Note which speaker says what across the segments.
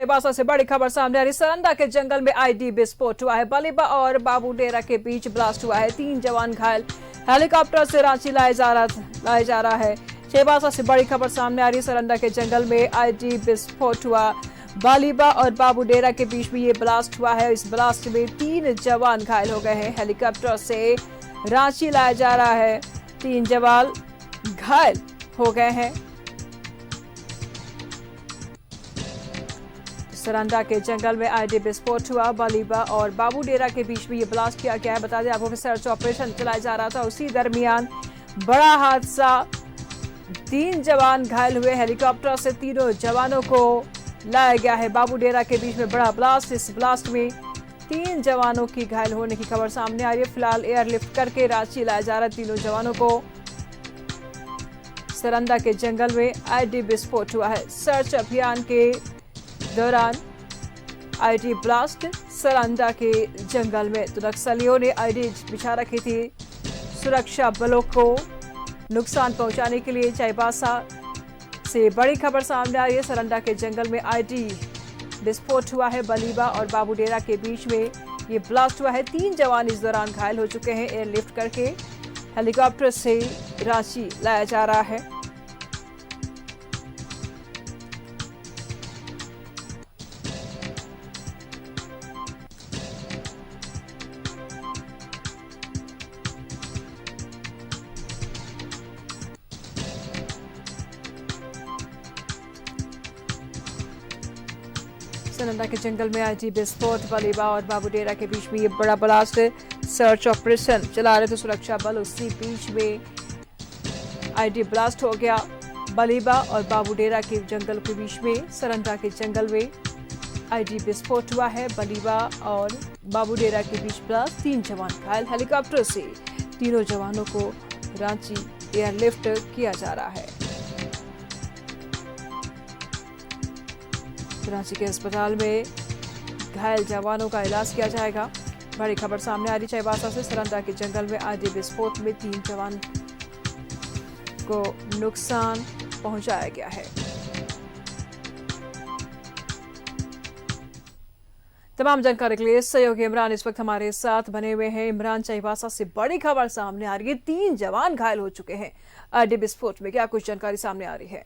Speaker 1: चाईबासा से बड़ी खबर सामने आ रही। सरंदा के जंगल में आईडी विस्फोट हुआ है। बलीबा और बाबू डेरा के बीच ब्लास्ट हुआ है। 3 जवान घायल। हेलीकॉप्टर से रांची लाया जा रहा है। चाईबासा से बड़ी खबर सामने आ रही। सरंदा के जंगल में आईडी विस्फोट हुआ। बालीबा और बाबू डेरा के बीच में ये ब्लास्ट हुआ है। इस ब्लास्ट में 3 जवान घायल हो गए हैं। हेलीकॉप्टर से रांची लाया जा रहा है। 3 जवान घायल हो गए हैं। सरंदा के जंगल में आईडी विस्फोट हुआ। बालीबा और बाबू डेरा के बीच में ये ब्लास्ट किया गया है। बता दें आपको कि सर्च ऑपरेशन चलाया जा रहा था, उसी दरमियान बड़ा हादसा। 3 जवान घायल हुए। हेलीकॉप्टर से तीनों जवानों को लाया गया है। बाबू डेरा के बीच में बड़ा ब्लास्ट। इस ब्लास्ट में 3 जवानों की घायल होने की खबर सामने आ रही है। फिलहाल एयरलिफ्ट करके रांची लाया जा रहा है तीनों जवानों को। सरंदा के जंगल में आईडी विस्फोट हुआ है। सर्च अभियान के दौरान आईडी ब्लास्ट सरंदा के जंगल में। तो नक्सलियों ने आईडी बिछा रखी थी सुरक्षा बलों को नुकसान पहुंचाने के लिए। चाईबासा से बड़ी खबर सामने आई है। सरंदा के जंगल में आईडी विस्फोट हुआ है। बलीबा और बाबू डेरा के बीच में ये ब्लास्ट हुआ है। 3 जवान इस दौरान घायल हो चुके हैं। एयरलिफ्ट करके हेलीकॉप्टर से रांची लाया जा रहा है। सरंदा के जंगल में आईडी विस्फोट। बलीबा और बाबू डेरा के बीच में ये बड़ा ब्लास्ट। सर्च ऑपरेशन चला रहे थे सुरक्षा बल, उसी बीच में आईडी ब्लास्ट हो गया। बलीबा और बाबू डेरा के जंगल के बीच में सरंदा के जंगल में आईडी विस्फोट हुआ है। बलीबा और बाबू डेरा के बीच ब्लास्ट। 3 जवान घायल। हेलीकॉप्टर से तीनों जवानों को रांची एयरलिफ्ट किया जा रहा है। रांची के अस्पताल में घायल जवानों का इलाज किया जाएगा। बड़ी खबर सामने आ रही। चाईबासा से सरंदा के जंगल में आईडी विस्फोट में 3 जवान को नुकसान पहुंचाया गया है। तमाम जानकारी के लिए सहयोगी इमरान इस वक्त हमारे साथ बने हुए हैं। इमरान, चाईबासा से बड़ी खबर सामने आ रही है। 3 जवान घायल हो चुके हैं आईडी विस्फोट में। क्या कुछ जानकारी सामने आ रही है?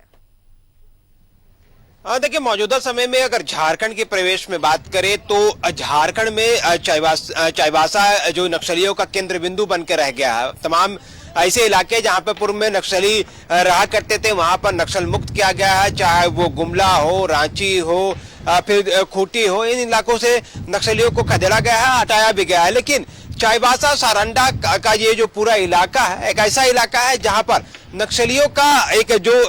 Speaker 2: देखिए, मौजूदा समय में अगर झारखंड के प्रवेश में बात करें तो झारखंड में चाईबासा जो नक्सलियों का केंद्र बिंदु बनकर रह गया है। तमाम ऐसे इलाके जहां पर पूर्व में नक्सली रहा करते थे वहां पर नक्सल मुक्त किया गया है। चाहे वो गुमला हो, रांची हो, फिर खूंटी हो, इन इलाकों से नक्सलियों को खदेड़ा गया है, हटाया भी गया है। लेकिन चाईबासा सरंदा का ये जो पूरा इलाका है, एक ऐसा इलाका है जहां पर नक्सलियों का एक जो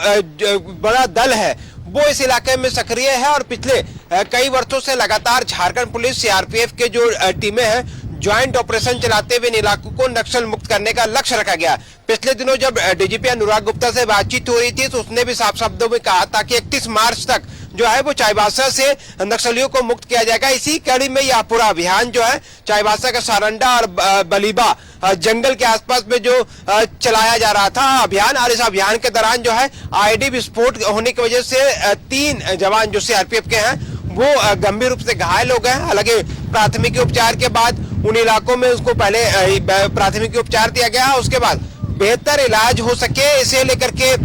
Speaker 2: बड़ा दल है वो इस इलाके में सक्रिय है। और पिछले कई वर्षों से लगातार झारखंड पुलिस, सीआरपीएफ के जो टीमें हैं, ज्वाइंट ऑपरेशन चलाते हुए इन इलाकों को नक्सल मुक्त करने का लक्ष्य रखा गया। पिछले दिनों जब डीजीपी अनुराग गुप्ता से बातचीत हो रही थी तो उसने भी साफ शब्दों में कहा था कि 31 मार्च तक जो है वो चाईबासा से नक्सलियों को मुक्त किया जाएगा। इसी कड़ी में यह पूरा अभियान जो है चाईबासा का सरंदा और बलीबा जंगल के आसपास में जो चलाया जा रहा था अभियान। और इस अभियान के दौरान जो है आईडी विस्फोट होने की वजह से 3 जवान जो सीआरपीएफ के हैं वो गंभीर रूप से घायल हो गए। हालांकि प्राथमिक उपचार के बाद उन इलाकों में उसको पहले प्राथमिक उपचार दिया गया, उसके बाद बेहतर इलाज हो सके इसे लेकर के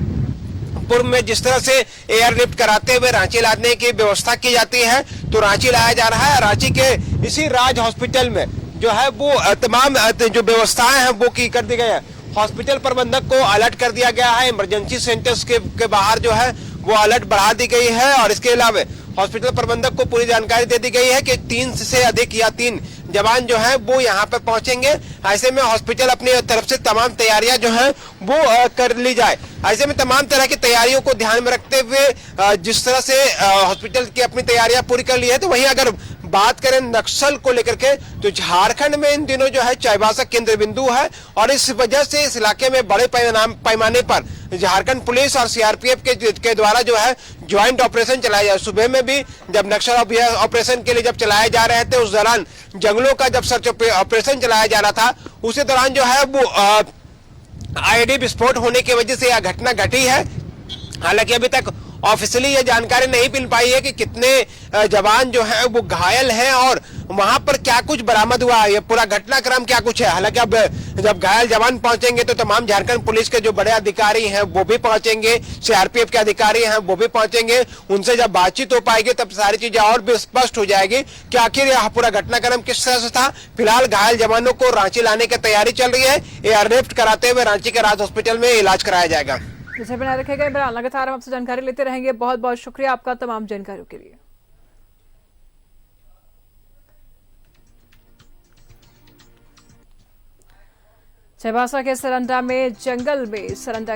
Speaker 2: पूर्व में जिस तरह से एयरलिफ्ट कराते हुए रांची लाने की व्यवस्था की जाती है तो रांची लाया जा रहा है। रांची के इसी राज हॉस्पिटल में जो है वो तमाम जो व्यवस्थाएं हैं वो की कर दी गई है। हॉस्पिटल प्रबंधक को अलर्ट कर दिया गया है। इमरजेंसी सेंटर्स के बाहर जो है वो अलर्ट बढ़ा दी गई है। और इसके अलावा हॉस्पिटल प्रबंधक को पूरी जानकारी दे दी गई है कि 3 से अधिक या 3 जवान जो हैं वो यहाँ पे पहुंचेंगे। ऐसे में हॉस्पिटल अपनी तरफ से तमाम तैयारियां जो हैं वो कर ली जाए। ऐसे में तमाम तरह की तैयारियों को ध्यान में रखते हुए जिस तरह से हॉस्पिटल की अपनी तैयारियां पूरी कर ली है, तो वहीं अगर बात करें नक्सल को लेकर के तो झारखंड में इन दिनों जो है चाईबासा केंद्र बिंदु है। और इस वजह से इस इलाके में बड़े पैमाने पर झारखंड पुलिस और सीआरपीएफ के द्वारा जो है ज्वाइंट ऑपरेशन चलाया जाए। सुबह में भी जब नक्सल ऑपरेशन के लिए जब चलाए जा रहे थे उस दौरान जंगलों का जब सर्च ऑपरेशन चलाया जा रहा था उसी दौरान जो है वो आईडी विस्फोट होने की वजह से यह घटना घटी है। हालांकि अभी तक ऑफिशियली ये जानकारी नहीं मिल पाई है कि कितने जवान जो हैं वो घायल हैं और वहां पर क्या कुछ बरामद हुआ है, ये पूरा घटनाक्रम क्या कुछ है। हालांकि अब जब घायल जवान पहुंचेंगे तो तमाम झारखंड पुलिस के जो बड़े अधिकारी हैं वो भी पहुंचेंगे, सीआरपीएफ के अधिकारी हैं वो भी पहुंचेंगे, उनसे जब बातचीत हो पाएगी तब सारी चीजें और भी स्पष्ट हो जाएगी कि आखिर यह पूरा घटनाक्रम किस तरह से था। फिलहाल घायल जवानों को रांची लाने की तैयारी चल रही है, एयरलिफ्ट कराते हुए रांची के राज हॉस्पिटल में इलाज कराया जाएगा।
Speaker 1: जैसे बनाए रखेगा इमरान, लगातार हम आपसे जानकारी लेते रहेंगे। बहुत बहुत शुक्रिया आपका तमाम जानकारियों के लिए। चाईबासा के सरंडा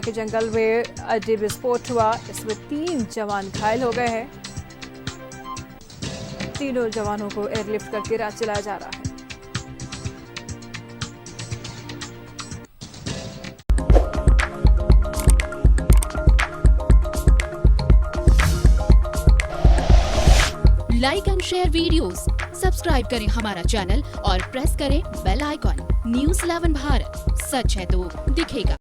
Speaker 1: के जंगल में आईडी विस्फोट हुआ। इसमें 3 जवान घायल हो गए हैं। तीनों जवानों को एयरलिफ्ट करके रांची लाया जा रहा है।
Speaker 3: Like and share videos, subscribe करें हमारा चैनल और प्रेस करें बेल आइकॉन। News 11 भारत, सच है तो दिखेगा।